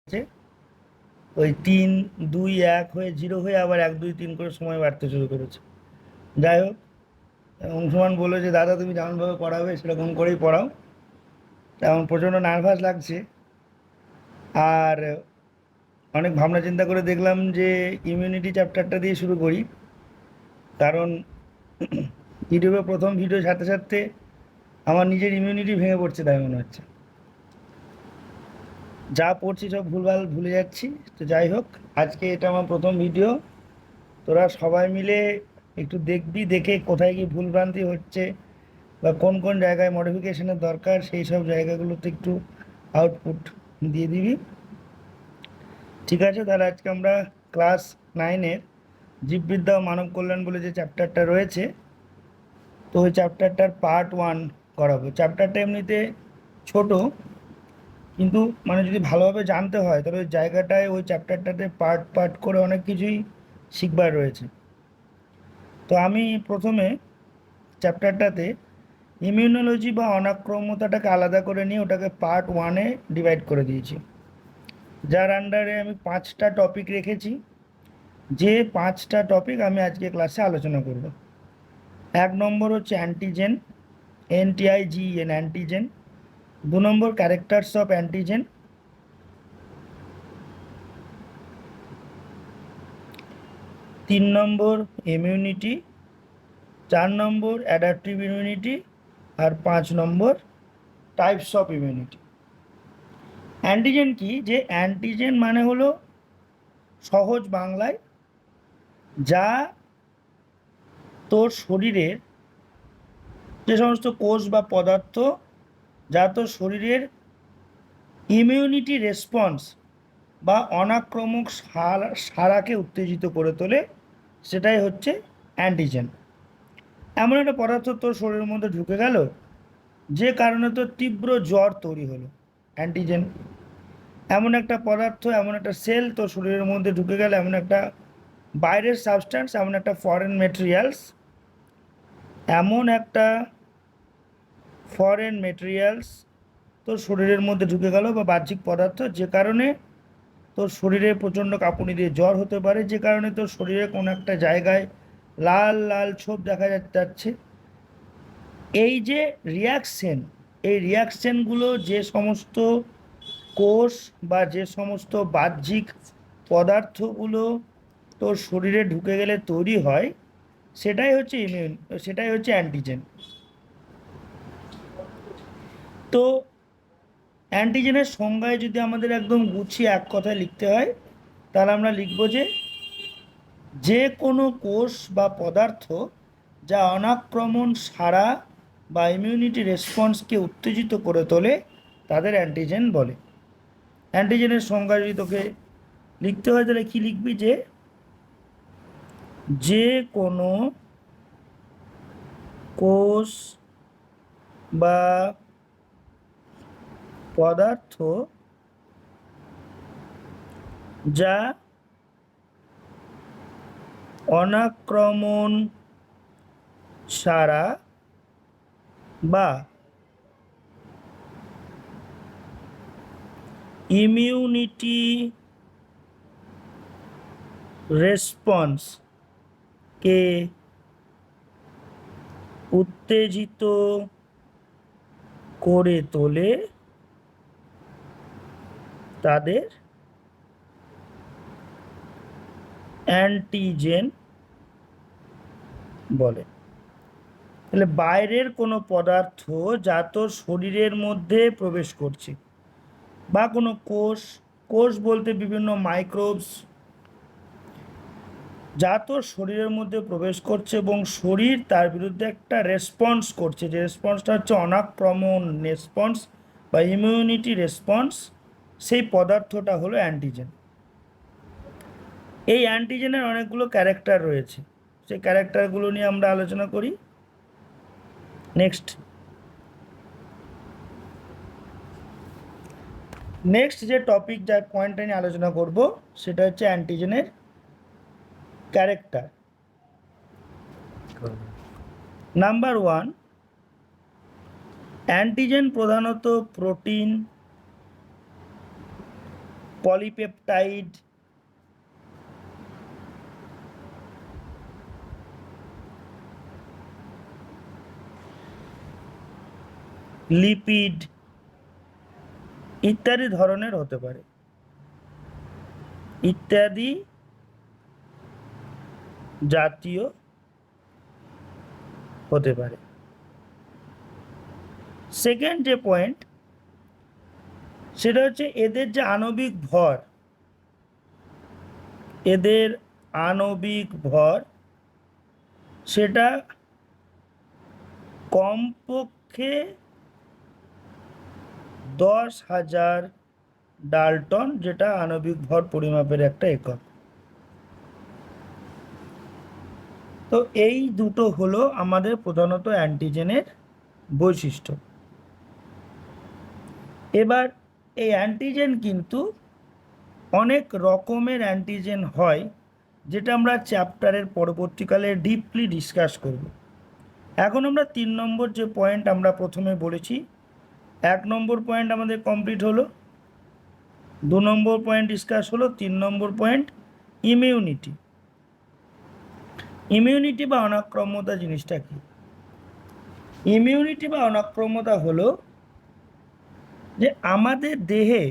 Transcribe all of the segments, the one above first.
আছে ওই 3 2 1 হয়ে 0 হয়ে আবার 1 2 3 করে সময় বাড়তে শুরু করেছে। যাই হোক, অংশুমান বললো যে দাদা তুমি যেমনভাবে পড়াবে সেরকম করেই পড়াও। তেমন প্রচণ্ড নার্ভাস লাগছে। আর অনেক ভাবনা চিন্তা করে দেখলাম যে ইমিউনিটি চ্যাপ্টারটা দিয়ে শুরু করি, কারণ ইউটিউবে প্রথম ভিডিও সাথে সাথে আমার নিজের ইমিউনিটি ভেঙে পড়ছে তাই মনে হচ্ছে। যা পড়ছি সব ভুলভাল ভুলে যাচ্ছি। তো যাই হোক, আজকে এটা আমার প্রথম ভিডিও। তোরা সবাই মিলে একটু দেখবি, দেখে কোথায় কি ভুলভ্রান্তি হচ্ছে বা কোন কোন জায়গায় মডিফিকেশনের দরকার সেই সব জায়গাগুলোতে একটু আউটপুট দিয়ে দিবি। ঠিক আছে, তাহলে আজকে আমরা ক্লাস 9-এর জীববিদ্যা ও মানব কল্যাণ বলে যে চ্যাপ্টারটা রয়েছে, তো ওই চ্যাপ্টারটার পার্ট 1 করাবো। চ্যাপ্টারটা এমনিতে ছোট, কিন্তু মানে যদি ভালোভাবে জানতে হয় তাহলে ওই জায়গাটায় ওই চ্যাপ্টারটাতে পার্ট পার্ট করে অনেক কিছুই শিখবার রয়েছে। তো আমি প্রথমে চ্যাপ্টারটাতে ইমিউনোলজি বা অনাক্রম্যতাটাকে আলাদা করে নিয়ে ওটাকে পার্ট 1-এ ডিভাইড করে দিয়েছি, যার আন্ডারে আমি 5টা টপিক রেখেছি। যে 5টা টপিক আমি আজকে ক্লাসে আলোচনা করব। 1 নম্বর হচ্ছে অ্যান্টিজেন, NTIGEN অ্যান্টিজেন। 2 নম্বর ক্যারেক্টারস অফ অ্যান্টিজেন। 3 নম্বর ইমিউনিটি। 4 নম্বর অ্যাডাপটিভ ইমিউনিটি। আর 5 নম্বর টাইপস অফ ইমিউনিটি। অ্যান্টিজেন কি? যে অ্যান্টিজেন মানে হলো সহজ বাংলায় যা তোর শরীরের যে সমস্ত কোষ বা পদার্থ যা তোর শরীরের ইমিউনিটি রেসপন্স বা অনাক্রমক সারাকে উত্তেজিত করে তোলে, সেটাই হচ্ছে অ্যান্টিজেন। এমন একটা পদার্থ তোর শরীরের মধ্যে ঢুকে গেল যে কারণে তোর তীব্র জ্বর তৈরি হলো, অ্যান্টিজেন। এমন একটা পদার্থ, এমন একটা সেল তোর শরীরের মধ্যে ঢুকে গেল, এমন একটা বাইরের সাবস্ট্যান্স, এমন একটা ফরেন মেটেরিয়ালস, এমন একটা ফরেন মেটেরিয়ালস তোর শরীরের মধ্যে ঢুকে গেল বা বাহ্যিক পদার্থ, যে কারণে তোর শরীরে প্রচণ্ড কাঁপুনি দিয়ে জ্বর হতে পারে, যে কারণে তোর শরীরে কোনো একটা জায়গায় লাল লাল ছোপ দেখা যাচ্ছে। এই যে রিয়াকশন, এই রিয়াকশনগুলো যে সমস্ত কোষ বা যে সমস্ত বাহ্যিক পদার্থগুলো তোর শরীরে ঢুকে গেলে তৈরি হয়, সেটাই হচ্ছে সেটাই হচ্ছে অ্যান্টিজেন। তো অ্যান্টিজেনের সংজ্ঞায় যদি আমাদের একদম গুছিয়ে এক কথায় লিখতে হয়, তাহলে আমরা লিখব যে কোনো কোষ বা পদার্থ যা অনাক্রমণ সারা বা ইমিউনিটি রেসপন্সকে উত্তেজিত করে তোলে তাদের অ্যান্টিজেন বলে। অ্যান্টিজেনের সংজ্ঞা যদি তোকে লিখতে হয় তাহলে কি লিখবি? যে কোনো কোষ বা পদার্থ যা অনাক্রমণ সারা বা ইমিউনিটি রেসপন্সকে উত্তেজিত করে তোলে তাদের অ্যান্টিজেন বলে। তাহলে বাইরের কোনো পদার্থ যা তোর শরীরের মধ্যে প্রবেশ করছে বা কোনো কোষ, কোষ বলতে বিভিন্ন মাইক্রোবস, যা তোর শরীরের মধ্যে প্রবেশ করছে এবং শরীর তার বিরুদ্ধে একটা রেসপন্স করছে, যে রেসপন্সটা হচ্ছে অনাক্রমণ রেসপন্স বা ইমিউনিটি রেসপন্স, সেই পদার্থটা হলো অ্যান্টিজেন। এই অ্যান্টিজেনের অনেকগুলো ক্যারেক্টার রয়েছে, সেই ক্যারেক্টারগুলো নিয়ে আমরা আলোচনা করি। নেক্সট যে টপিক, যার পয়েন্টটা নিয়ে আলোচনা করব, সেটা হচ্ছে অ্যান্টিজেনের ক্যারেক্টার। নাম্বার 1, অ্যান্টিজেন প্রধানত প্রোটিন, পলিপেপটাইড, লিপিড ইত্যাদি ধরনের হতে পারে, ইত্যাদি জাতীয় হতে পারে। সেকেন্ড যে পয়েন্ট সেটা হচ্ছে এদের যে আণবিক ভর, এদের আণবিক ভর সেটা কমপক্ষে 10,000 ডাল্টন, যেটা আণবিক ভর পরিমাপের একটা একক। তো এই দুটো হলো আমাদের প্রধানত অ্যান্টিজেনের বৈশিষ্ট্য। এবার এই অ্যান্টিজেন কিন্তু অনেক রকমের অ্যান্টিজেন হয়, যেটা আমরা চ্যাপ্টারের পরবর্তীকালে ডিপলি ডিসকাস করব। এখন আমরা 3 নম্বর যে পয়েন্ট আমরা প্রথমে বলেছি, 1 নম্বর পয়েন্ট আমাদের কমপ্লিট হলো, 2 নম্বর পয়েন্ট ডিসকাস হলো, 3 নম্বর পয়েন্ট ইমিউনিটি। ইমিউনিটি বা অনাক্রম্যতা জিনিসটা কি? ইমিউনিটি বা অনাক্রম্যতা হলো যে আমাদের দেহে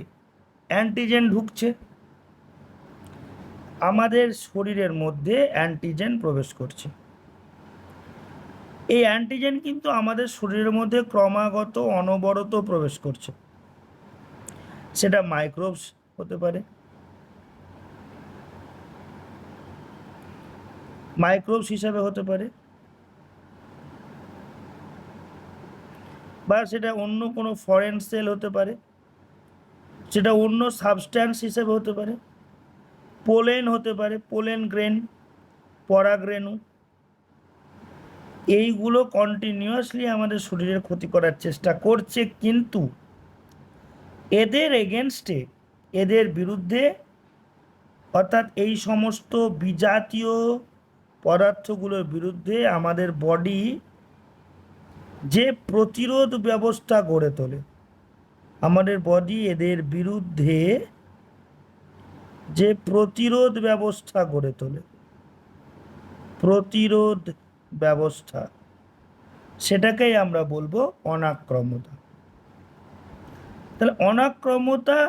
অ্যান্টিজেন ঢুকছে, আমাদের শরীরের মধ্যে অ্যান্টিজেন প্রবেশ করছে। এই অ্যান্টিজেন কিন্তু আমাদের শরীরের মধ্যে ক্রমাগত অনবরত প্রবেশ করছে। সেটা মাইক্রোবস হতে পারে, মাইক্রোবস হিসাবে হতে পারে, বা সেটা অন্য কোনো ফরেন সেল হতে পারে, সেটা অন্য সাবস্ট্যান্স হিসেবে হতে পারে, পোলেন হতে পারে, পোলেন গ্রেন, পরাগরেণু। এইগুলো কন্টিনিউয়াসলি আমাদের শরীরের ক্ষতি করার চেষ্টা করছে, কিন্তু এদের এগেনস্টে, এদের বিরুদ্ধে, অর্থাৎ এই সমস্ত বিজাতীয় পদার্থগুলোর বিরুদ্ধে আমাদের বডি যে প্রতিরোধ ব্যবস্থা গড়ে তোলে, আমাদের বডি এদের বিরুদ্ধে যে প্রতিরোধ ব্যবস্থা গড়ে তোলে, প্রতিরোধ ব্যবস্থা, সেটাকেই আমরা বলবো অনাক্রম্যতা। তাহলে অনাক্রম্যতা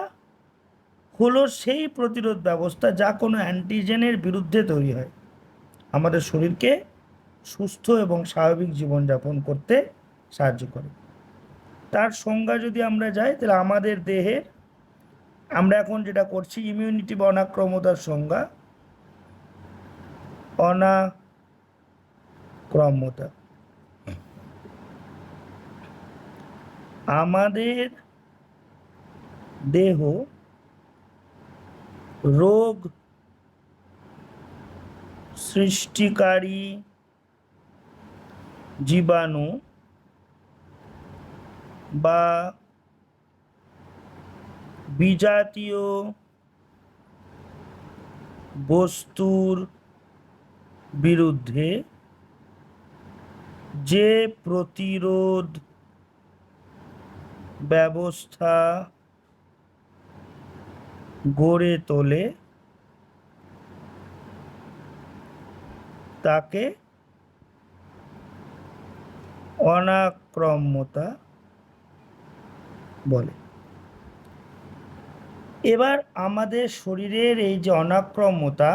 হলো সেই প্রতিরোধ ব্যবস্থা যা কোনো অ্যান্টিজেনের বিরুদ্ধে তৈরি হয়, আমাদের শরীরকে সুস্থ এবং স্বাভাবিক জীবনযাপন করতে সাহায্য করে। তার সংজ্ঞা যদি আমরা যাই, তাহলে আমাদের দেহের, আমরা এখন যেটা করছি ইমিউনিটি বা অনাক্রম্যতার সংজ্ঞা, অনাক্রম্যতা আমাদের দেহ রোগ সৃষ্টিকারী জীবাণু বা বিজাতীয় বস্তুর বিরুদ্ধে যে প্রতিরোধ ব্যবস্থা গড়ে তোলে তাকে অনাক্রম্যতা বলে। এবার আমাদের শরীরের এই যে অনাক্রম্যতা,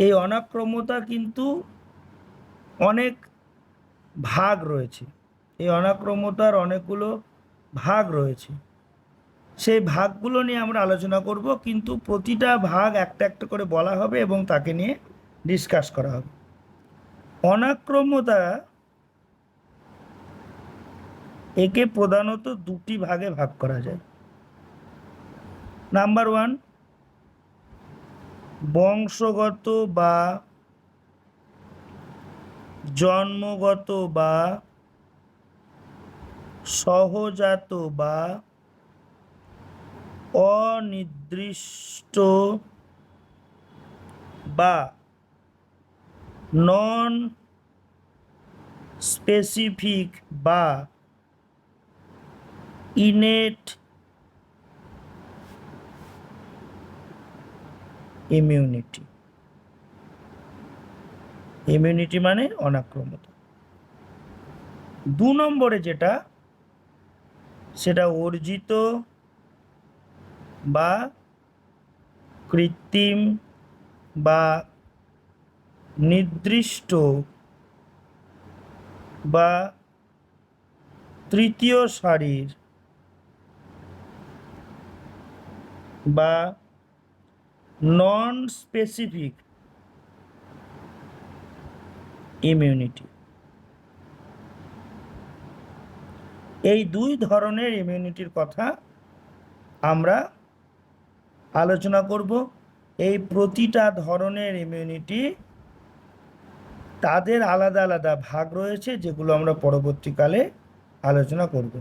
এই অনাক্রম্যতা কিন্তু অনেক ভাগ রয়েছে, এই অনাক্রম্যতার অনেকগুলো ভাগ রয়েছে। সেই ভাগগুলো নিয়ে আমরা আলোচনা করব, কিন্তু প্রতিটা ভাগ একটা একটা করে বলা হবে এবং তাকে নিয়ে ডিসকাস করা হবে। অনাক্রম্যতা একে প্রধানত দুটি ভাগে ভাগ করা যায়। নাম্বার 1, বংশগত বা জন্মগত বা সহজাত বা অনির্দিষ্ট বা নন স্পেসিফিক বা ইনেট ইমিউনিটি। ইমিউনিটি মানে অনাক্রম্যতা। 2 নম্বরে যেটা, সেটা অর্জিত বা কৃত্রিম বা নির্দিষ্ট বা তৃতীয় সারির বা নন স্পেসিফিক ইমিউনিটি। এই 2 ধরনের ইমিউনিটির কথা আমরা আলোচনা করব। এই প্রতিটা ধরনের ইমিউনিটি তাদের আলাদা আলাদা ভাগ রয়েছে, যেগুলো আমরা পরবর্তীকালে আলোচনা করব।